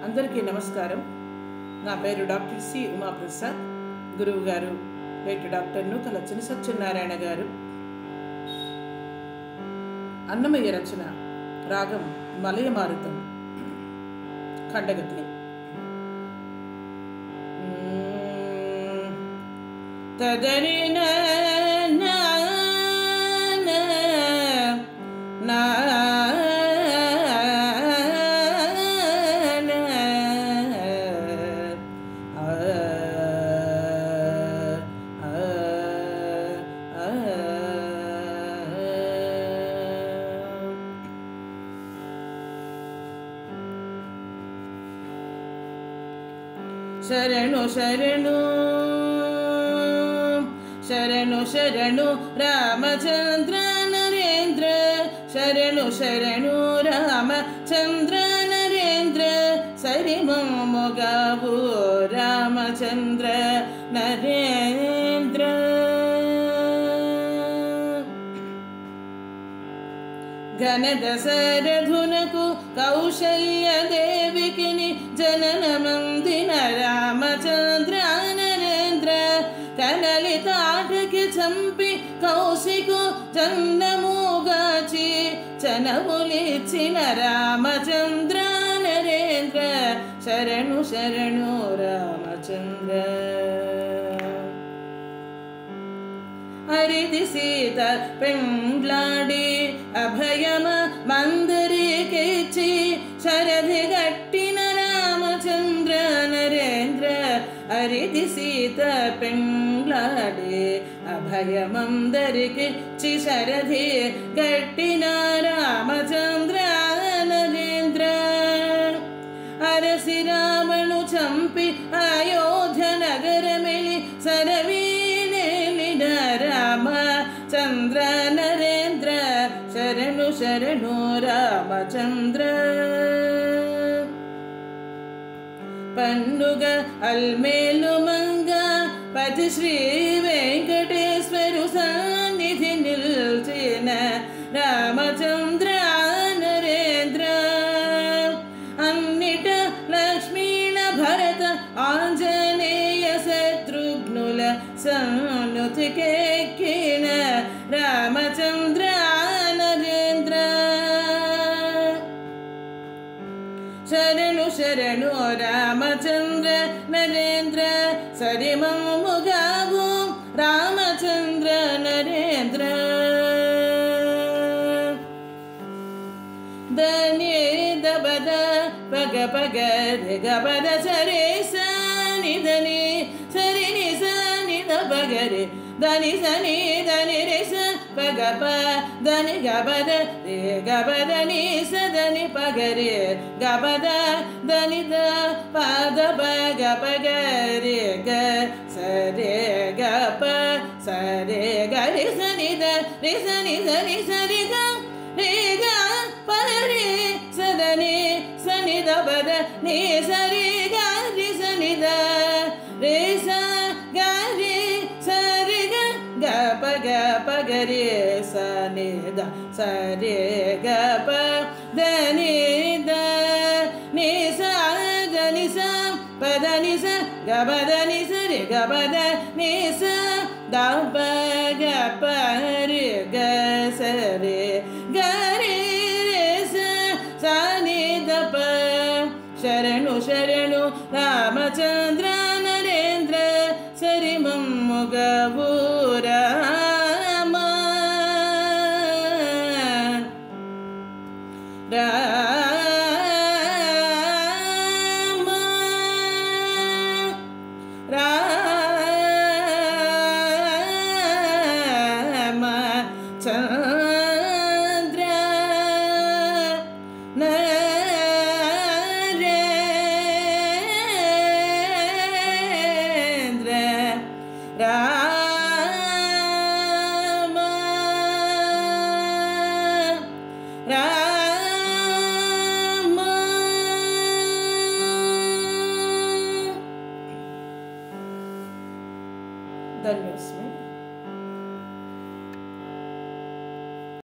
అందరికీ నమస్కారం. నా పేరు డాక్టర్ సి ఉమాప్రసాద్. గురువు గారు నేటి డాక్టర్ నూకల చిన్న సత్యనారాయణ గారు. అన్నమయ్య రచన, రాగం మలయమారుతం, ఖండగతి. తదరిన శరణు శరణు శరణు శరణు రామచంద్ర నరేంద్ర, శరణు శరణు రామచంద్ర నరేంద్ర, సరిమముగావు రామచంద్ర నరేంద్ర. ఘన దశరథునకు కౌశల్య దేవికిని జననమందిన రామచంద్ర నరేంద్ర, కనలి తాటకి చంపి కౌశికు జన్మముగాచి చనములిచ్చిన రామచంద్ర నరేంద్ర, శరణు శరణు రామచంద్ర. హరిది సీత పెండ్లాడి అభయమ మందరికిచ్చి శరధి గట్టిన రామచంద్ర నరేంద్ర, హరిది సీత పెండ్లాడి అభయమందరికిచ్చి శరధి గట్టిన రామచంద్ర నరేంద్ర. అరసి రావణు చంపి అయోధ్య నగరమిలి సరవీనేలిన రామచంద్ర నరేంద్ర, శరణు శరణు రామచంద్ర. పన్నుగ అల్మేలు మంగ పతి శ్రీ వెంకటేశ్వరు సన్నిధి నిల్చిన రామచంద్ర నరేంద్ర, అన్నిట లక్ష్మీణ భరత ఆంజనేయ శత్రుఘ్నుల సన్నుతికెక్కిన రామచంద్ర నరేంద్ర, శరణు శరణు రామచంద్ర నరేంద్ర, సరిమముగావు రామచంద్ర నరేంద్ర. దని దబద పగ పగ గబద సరే సని దని సరి ని సని దబగరి దని సని దని రే స పగ ప దని గబద రే గబద ని సదని పగరి గబద దని ద పద పగ పగరి గ సరే గ ప సరే గరి సని ద రే సని సని సరి గ రే గ పరి సదని సని దబద ని సరి గరి సని ద రే స గరి సరి గ గ ప గరి సని ద సరి గ ప దని ద ని స దని స పదని స గబద ని సరి గబద ని స ద ప గ ప రి గ సరి గరి శరణు శరణు రామచంద్ర నరేంద్ర, సరిమమ్ముగవు రామ రామ రామ చంద్ర నరేంద్ర, రామ రామ. ధన్యవాదాలు.